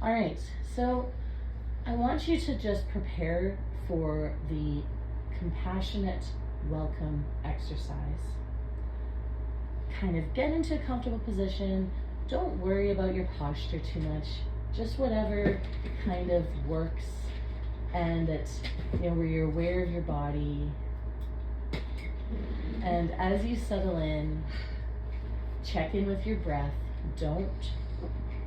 All right, so I want you to just prepare for the compassionate welcome exercise. Kind of get into a comfortable position. Don't worry about your posture too much. Just whatever kind of works, and it's, where you're aware of your body. And as you settle in, check in with your breath. Don't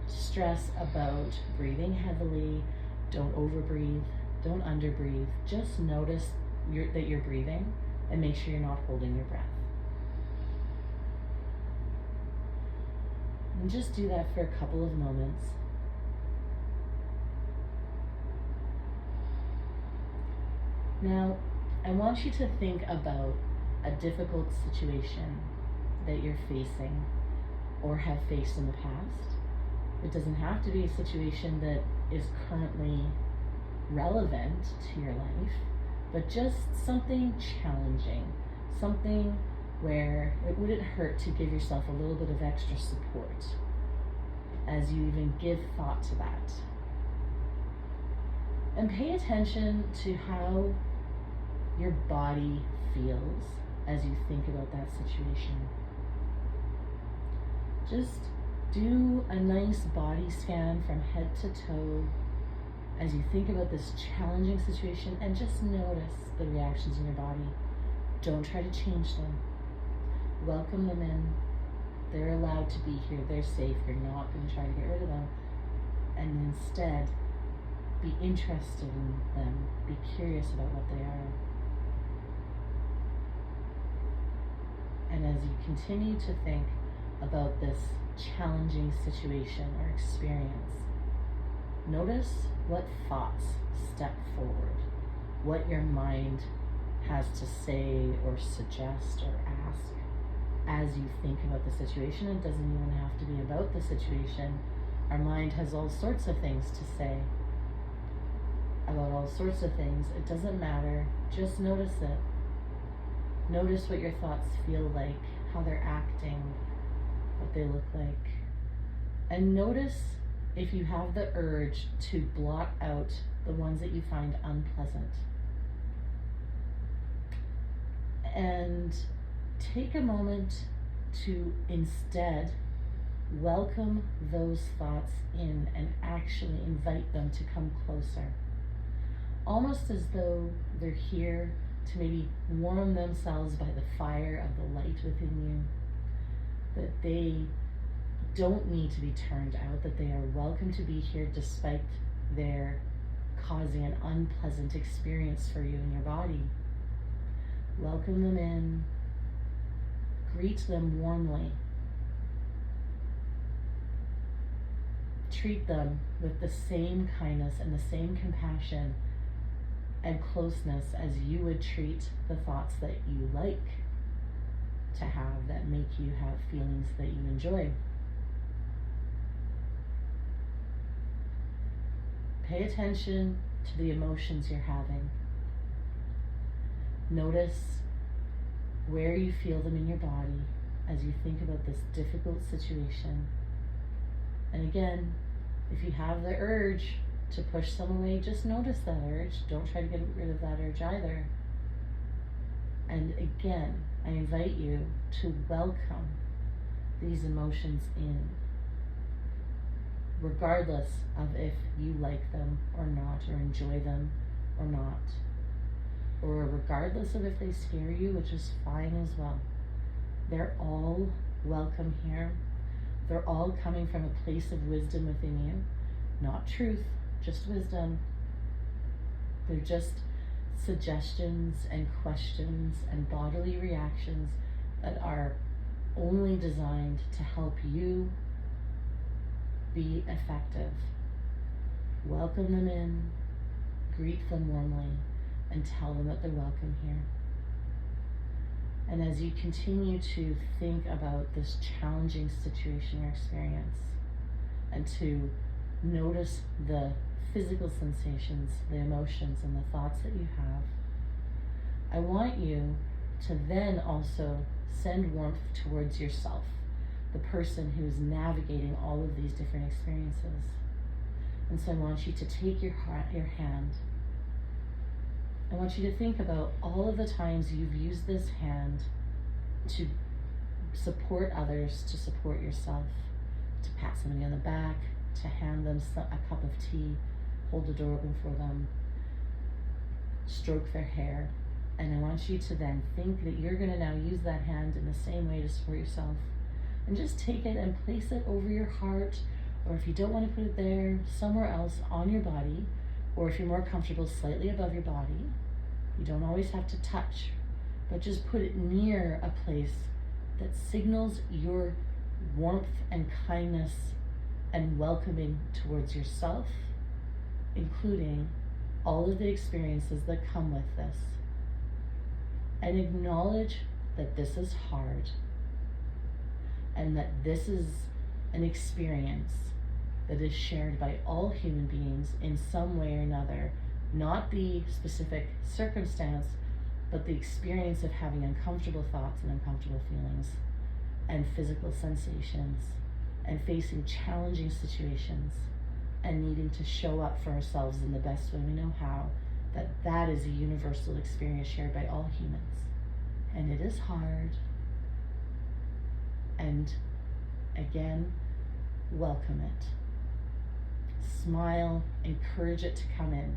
stress about breathing heavily. Don't overbreathe. Don't underbreathe. Just notice that you're breathing, and make sure you're not holding your breath. And just do that for a couple of moments. Now, I want you to think about a difficult situation that you're facing or have faced in the past. It doesn't have to be a situation that is currently relevant to your life, but just something challenging, something where it wouldn't hurt to give yourself a little bit of extra support as you even give thought to that. And pay attention to how your body feels as you think about that situation. Just do a nice body scan from head to toe as you think about this challenging situation, and just notice the reactions in your body. Don't try to change them. Welcome them in. They're allowed to be here. They're safe. You're not going to try to get rid of them. And instead, be interested in them. Be curious about what they are. And as you continue to think about this challenging situation or experience, notice what thoughts step forward, what your mind has to say or suggest or ask as you think about the situation. It doesn't even have to be about the situation. Our mind has all sorts of things to say about all sorts of things. It doesn't matter. Just notice it. Notice what your thoughts feel like, how they're acting, what they look like. And notice if you have the urge to blot out the ones that you find unpleasant. And take a moment to instead welcome those thoughts in and actually invite them to come closer. Almost as though they're here to maybe warm themselves by the fire of the light within you. That they don't need to be turned out, that they are welcome to be here despite their causing an unpleasant experience for you in your body. Welcome them in. Greet them warmly. Treat them with the same kindness and the same compassion and closeness as you would treat the thoughts that you like to have, that make you have feelings that you enjoy. Pay attention to the emotions you're having. Notice where you feel them in your body as you think about this difficult situation. And again, if you have the urge to push some away, just notice that urge. Don't try to get rid of that urge either. And again, I invite you to welcome these emotions in, regardless of if you like them or not, or enjoy them or not, or regardless of if they scare you, which is fine as well. They're all welcome here. They're all coming from a place of wisdom within you, not truth, just wisdom. They're just suggestions and questions and bodily reactions that are only designed to help you be effective. Welcome them in, greet them warmly, and tell them that they're welcome here. And as you continue to think about this challenging situation or experience, and to notice the physical sensations, the emotions, and the thoughts that you have, I want you to then also send warmth towards yourself, the person who's navigating all of these different experiences. And so I want you to take your hand. I want you to think about all of the times you've used this hand to support others, to support yourself, to pat somebody on the back, to hand them a cup of tea, hold the door open for them, stroke their hair. And I want you to then think that you're going to now use that hand in the same way to support yourself. And just take it and place it over your heart, or if you don't want to put it there, somewhere else on your body, or if you're more comfortable, slightly above your body. You don't always have to touch, but just put it near a place that signals your warmth and kindness and welcoming towards yourself, including all of the experiences that come with this. And acknowledge that this is hard and that this is an experience that is shared by all human beings in some way or another, not the specific circumstance, but the experience of having uncomfortable thoughts and uncomfortable feelings and physical sensations and facing challenging situations and needing to show up for ourselves in the best way we know how, that is a universal experience shared by all humans. And it is hard. And again, welcome it. Smile, encourage it to come in.